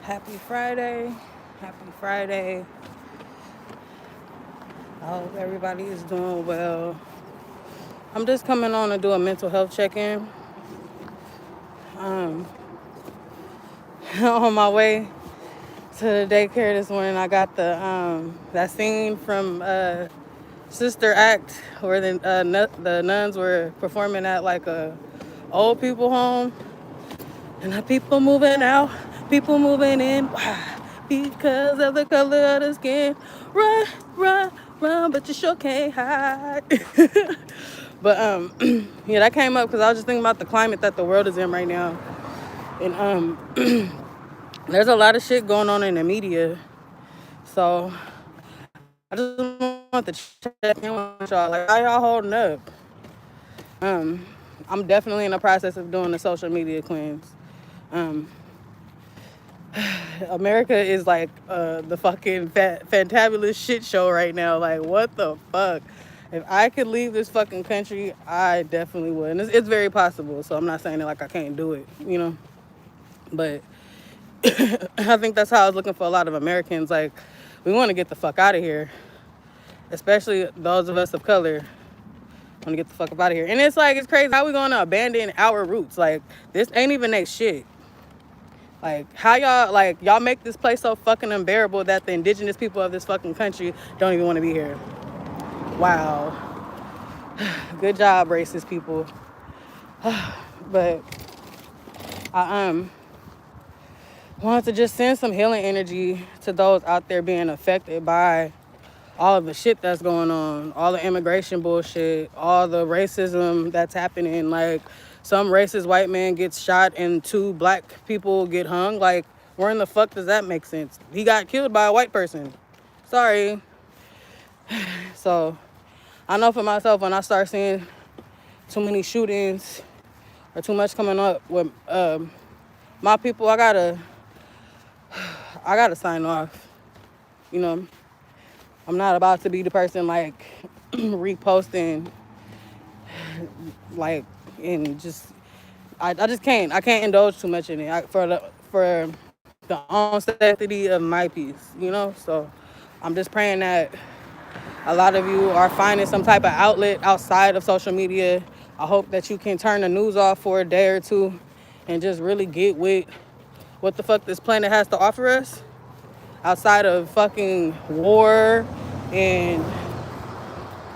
Happy Friday. Happy Friday. I hope everybody is doing well. I'm just coming on to do a mental health check-in. Um, on my way to the daycare this morning, I got that scene from Sister Act where the nuns were performing at like a old people home, and the people moving out, people moving in. Why? Because of the color of the skin. Run, run, run, but you sure can't hide. But yeah, that came up because I was just thinking about the climate that the world is in right now, and there's a lot of shit going on in the media. So I just want to check in with y'all. Like, how y'all holding up? Um, I'm definitely in the process of doing the social media cleanse. Um, America is like the fucking fantabulous shit show right now. Like, what the fuck? If I could leave this fucking country, I definitely would. And it's very possible. So I'm not saying it like I can't do it, you know? But I think that's how I was looking for a lot of Americans. Like, we want to get the fuck out of here, especially those of us of color. Want to get the fuck up out of here. And it's like, it's crazy. How we going to abandon our roots? Like, this ain't even that shit. Like, how y'all make this place so fucking unbearable that the indigenous people of this fucking country don't even want to be here. Wow. Good job, racist people. But I wanted to just send some healing energy to those out there being affected by all of the shit that's going on, all the immigration bullshit, all the racism that's happening. Like, some racist white man gets shot and 2 black people get hung. Like, where in the fuck does that make sense? He got killed by a white person. Sorry. So I know for myself, when I start seeing too many shootings or too much coming up with my people, I gotta sign off. You know, I'm not about to be the person like reposting, like, and just I just can't. I can't indulge too much in it for the own safety of my peace, you know. So I'm just praying that a lot of you are finding some type of outlet outside of social media. I hope that you can turn the news off for a day or two and just really get with what the fuck this planet has to offer us outside of fucking war and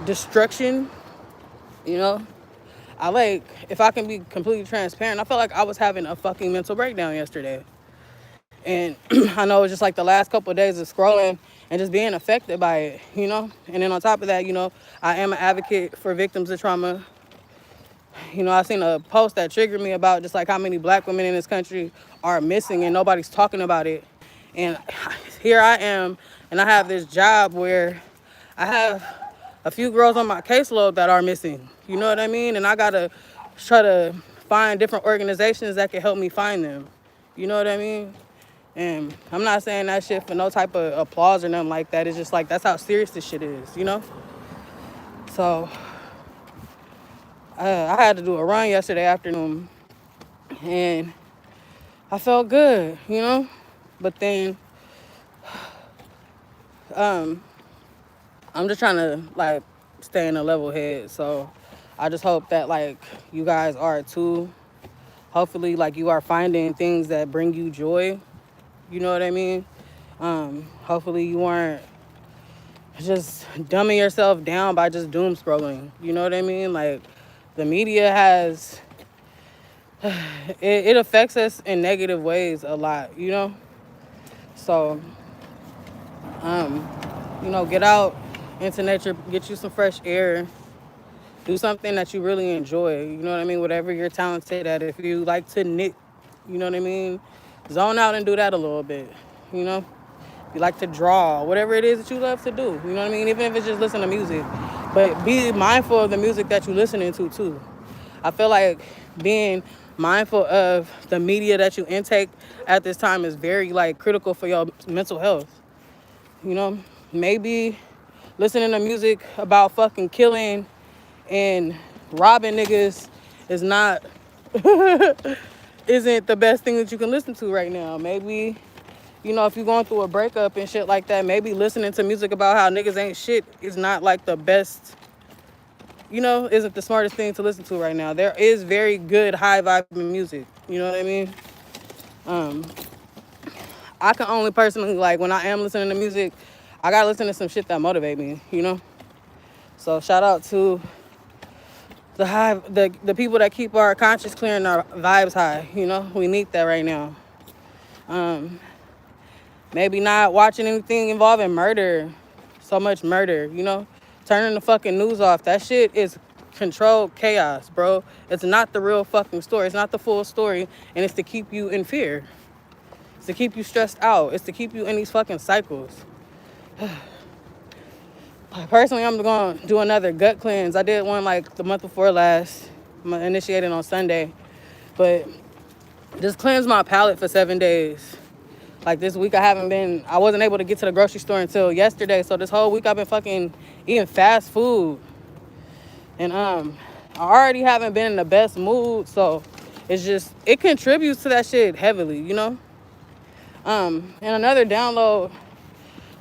destruction, you know. If I can be completely transparent, I felt like I was having a fucking mental breakdown yesterday. And I know it's just like the last couple of days of scrolling and just being affected by it, you know? And then on top of that, you know, I am an advocate for victims of trauma. You know, I seen a post that triggered me about just like how many black women in this country are missing and nobody's talking about it. And here I am, and I have this job where I have a few girls on my caseload that are missing. You know what I mean? And I gotta try to find different organizations that can help me find them. You know what I mean? And I'm not saying that shit for no type of applause or nothing like that. It's just like, that's how serious this shit is, you know? So I had to do a run yesterday afternoon, and I felt good, you know? But then I'm just trying to like stay in a level head. So I just hope that like you guys are too. Hopefully like you are finding things that bring you joy. You know what I mean? Hopefully you aren't just dumbing yourself down by just doom scrolling. You know what I mean? Like, the media has it affects us in negative ways a lot, you know? So you know, get out into nature, get you some fresh air, do something that you really enjoy. You know what I mean? Whatever you're talented at. If you like to knit, you know what I mean? Zone out and do that a little bit, you know? If you like to draw, whatever it is that you love to do, you know what I mean? Even if it's just listen to music. But be mindful of the music that you're listening to, too. I feel like being mindful of the media that you intake at this time is very, like, critical for your mental health. You know? Maybe listening to music about fucking killing and robbing niggas is not isn't the best thing that you can listen to right now. Maybe You know, if you're going through a breakup and shit like that, maybe listening to music about how niggas ain't shit is not like the best, you know, isn't the smartest thing to listen to right now. There is very good high vibe music. You know what I mean? Um, I can only personally, like, when I am listening to music, I gotta listen to some shit that motivate me, you know? So shout out to the people that keep our conscience clear and our vibes high, you know? We need that right now. Maybe not watching anything involving murder, so much murder, you know? Turning the fucking news off. That shit is controlled chaos, bro. It's not the real fucking story. It's not the full story, and it's to keep you in fear. It's to keep you stressed out. It's to keep you in these fucking cycles. Personally, I'm going to do another gut cleanse. I did one like the month before last. I'm going to initiate it on Sunday. But just cleanse my palate for 7 days. Like this week I wasn't able to get to the grocery store until yesterday. So this whole week I've been fucking eating fast food. And I already haven't been in the best mood. So it contributes to that shit heavily, you know? And another download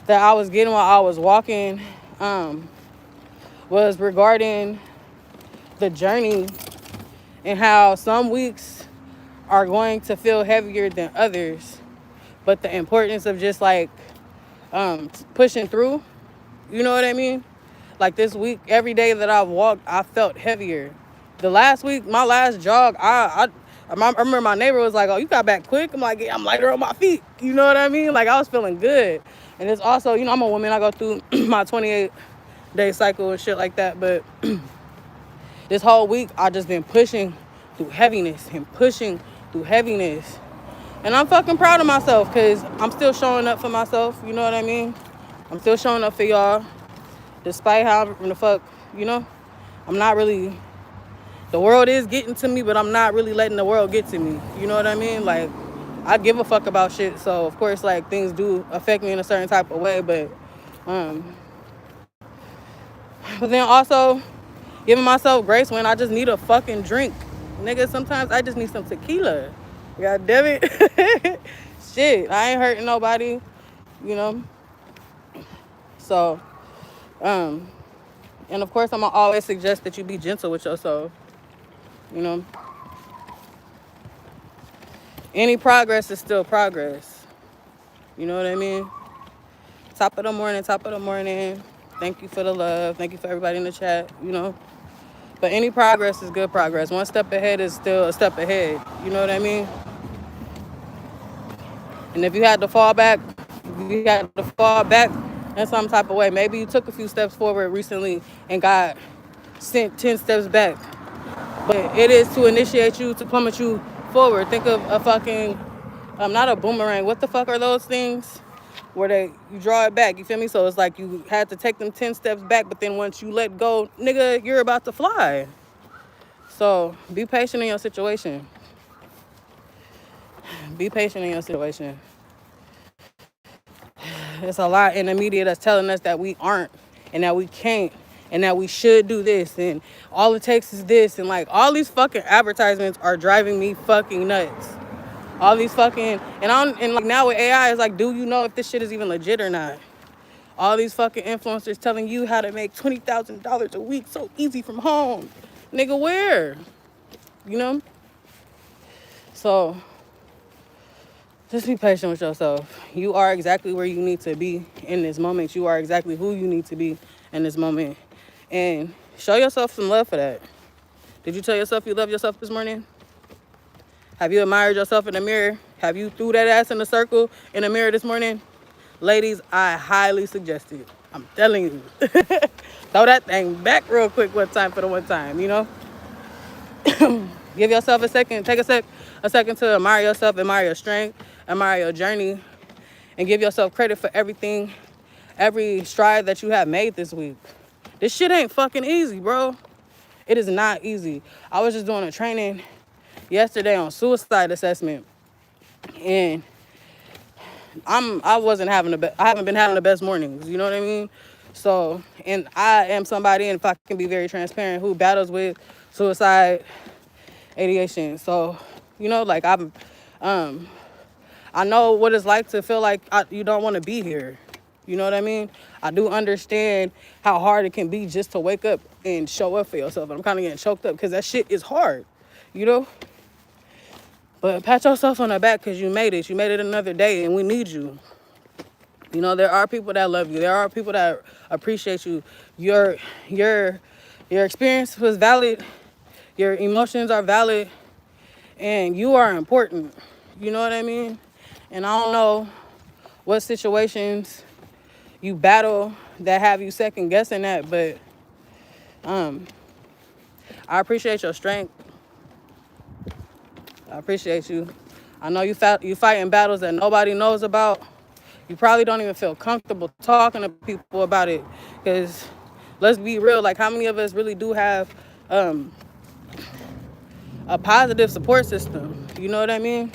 that I was getting while I was walking was regarding the journey and how some weeks are going to feel heavier than others, but the importance of just like pushing through, you know what I mean? Like this week, every day that I've walked, I felt heavier. The last week, my last jog, I remember my neighbor was like, "Oh, you got back quick." I'm like, "Yeah, I'm lighter on my feet." You know what I mean? Like I was feeling good. And it's also, you know, I'm a woman. I go through my 28-day cycle and shit like that. But this whole week, I just been pushing through heaviness and pushing through heaviness. And I'm fucking proud of myself because I'm still showing up for myself. You know what I mean? I'm still showing up for y'all. Despite how the fuck, you know, I'm not really, the world is getting to me, but I'm not really letting the world get to me. You know what I mean? Like, I give a fuck about shit. So, of course, like, things do affect me in a certain type of way. But then also giving myself grace when I just need a fucking drink. Nigga, sometimes I just need some tequila. God damn it. Shit, I ain't hurting nobody, you know? So, and of course, I'm gonna always suggest that you be gentle with yourself, you know? Any progress is still progress. You know what I mean? Top of the morning. Thank you for the love. Thank you for everybody in the chat, you know? But any progress is good progress. One step ahead is still a step ahead. You know what I mean? And if you had to fall back in some type of way. Maybe you took a few steps forward recently and got sent 10 steps back. But it is to initiate you, to plummet you forward. Think of a fucking, not a boomerang. What the fuck are those things? Where you draw it back, you feel me? So it's like you had to take them 10 steps back, but then once you let go, nigga, you're about to fly. So be patient in your situation. Be patient in your situation. There's a lot in the media that's telling us that we aren't and that we can't and that we should do this and all it takes is this, and like all these fucking advertisements are driving me fucking nuts. All these fucking, and like now with AI, it's like, do you know if this shit is even legit or not? All these fucking influencers telling you how to make $20,000 a week so easy from home. Nigga, where? You know? So, just be patient with yourself. You are exactly where you need to be in this moment. You are exactly who you need to be in this moment. And show yourself some love for that. Did you tell yourself you love yourself this morning? Have you admired yourself in the mirror? Have you threw that ass in a circle in the mirror this morning? Ladies, I highly suggest it. I'm telling you. Throw that thing back real quick one time for the one time, you know? Give yourself a second. Take a second to admire yourself, admire your strength, admire your journey, and give yourself credit for everything, every stride that you have made this week. This shit ain't fucking easy, bro. It is not easy. I was just doing a training yesterday on suicide assessment, and I haven't been having the best mornings, you know what I mean? So, and I am somebody, and if I can be very transparent, who battles with suicide ideation. So, you know, like I I know what it's like to feel like you don't want to be here. You know what I mean? I do understand how hard it can be just to wake up and show up for yourself. And I'm kind of getting choked up because that shit is hard, you know? But pat yourself on the back because you made it. You made it another day, and we need you. You know, there are people that love you. There are people that appreciate you. Your experience was valid. Your emotions are valid. And you are important. You know what I mean? And I don't know what situations you battle that have you second guessing that, but I appreciate your strength. I appreciate you. I know you fighting battles that nobody knows about. You probably don't even feel comfortable talking to people about it, because let's be real, like how many of us really do have a positive support system? You know what I mean?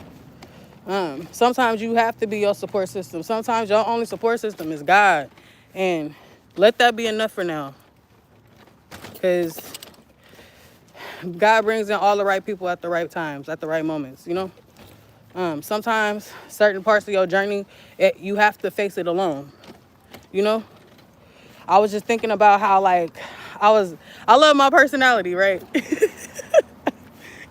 Sometimes you have to be your support system. Sometimes your only support system is God. And let that be enough for now. Because God brings in all the right people at the right times, at the right moments, you know? Sometimes certain parts of your journey, you have to face it alone, you know? I was just thinking about how, like, I love my personality, right?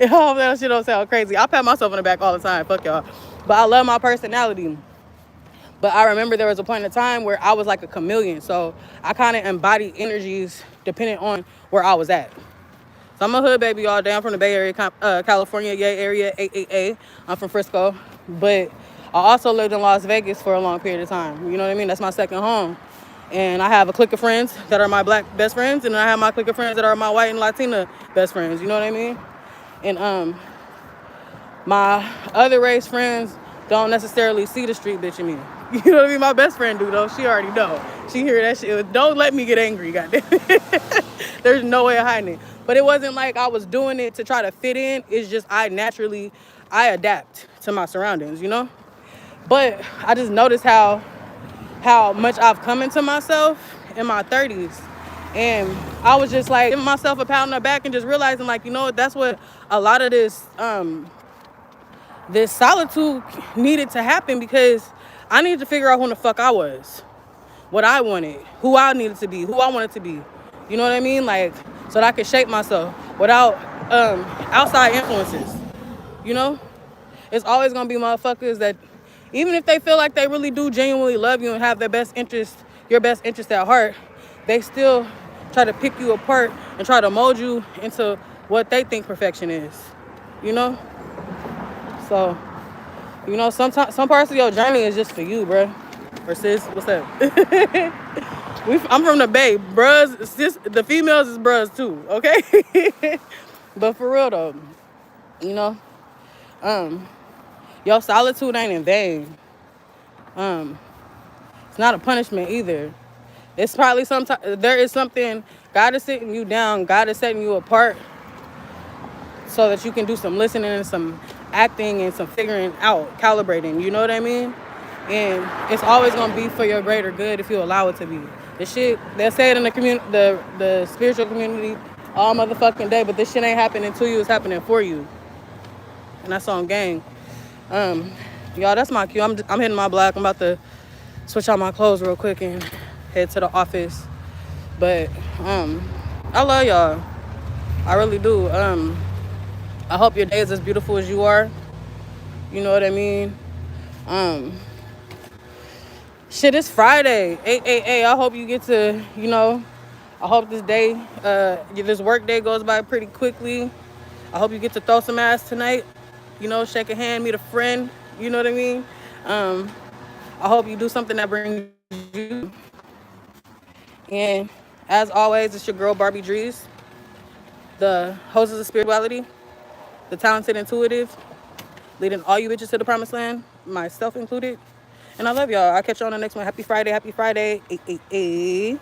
I hope that shit don't sound crazy. I pat myself on the back all the time, fuck y'all. But I love my personality. But I remember there was a point in time where I was like a chameleon. So I kind of embodied energies depending on where I was at. So I'm a hood baby all day. I'm from the Bay Area, California, Yay area, 888. I'm from Frisco. But I also lived in Las Vegas for a long period of time. You know what I mean? That's my second home. And I have a clique of friends that are my black best friends. And I have my clique of friends that are my white and Latina best friends. You know what I mean? And my other race friends don't necessarily see the street bitch in me. You know what I mean? My best friend do, though. She already know. She hear that shit. Don't let me get angry, goddamn. There's no way of hiding it. But it wasn't like I was doing it to try to fit in. It's just I adapt to my surroundings, you know? But I just noticed how much I've come into myself in my 30s. And I was just like giving myself a pat on the back and just realizing, like, you know what, that's what a lot of this solitude needed to happen, because I needed to figure out who the fuck I was, what I wanted, who I needed to be, who I wanted to be. You know what I mean? Like, so that I could shape myself without outside influences. You know? It's always gonna be motherfuckers that, even if they feel like they really do genuinely love you and have your best interest at heart, they still try to pick you apart and try to mold you into what they think perfection is. You know? So, you know, sometimes some parts of your journey is just for you, bruh. Or sis, what's up? I'm from the Bay. Bruhs, sis, the females is bruhs too, okay? But for real though, you know, your solitude ain't in vain. It's not a punishment either. It's probably there is something, God is sitting you down, God is setting you apart so that you can do some listening and some acting and some figuring out, calibrating, you know what I mean? And it's always gonna be for your greater good if you allow it to be. The shit, they say it in the community, the spiritual community all motherfucking day, but this shit ain't happening to you, it's happening for you. And that's on gang. Y'all, that's my cue. I'm hitting my block. I'm about to switch out my clothes real quick and head to the office. But I love y'all. I really do. I hope your day is as beautiful as you are. You know what I mean? Shit, it's Friday. 8 I hope you get to, you know, I hope this day, this work day goes by pretty quickly. I hope you get to throw some ass tonight. You know, shake a hand, meet a friend. You know what I mean? I hope you do something that brings you. And as always, it's your girl, Barbie Drees, the hostess of spirituality, the talented intuitive, leading all you bitches to the promised land, myself included. And I love y'all. I'll catch you on the next one. Happy Friday. Happy Friday. 8.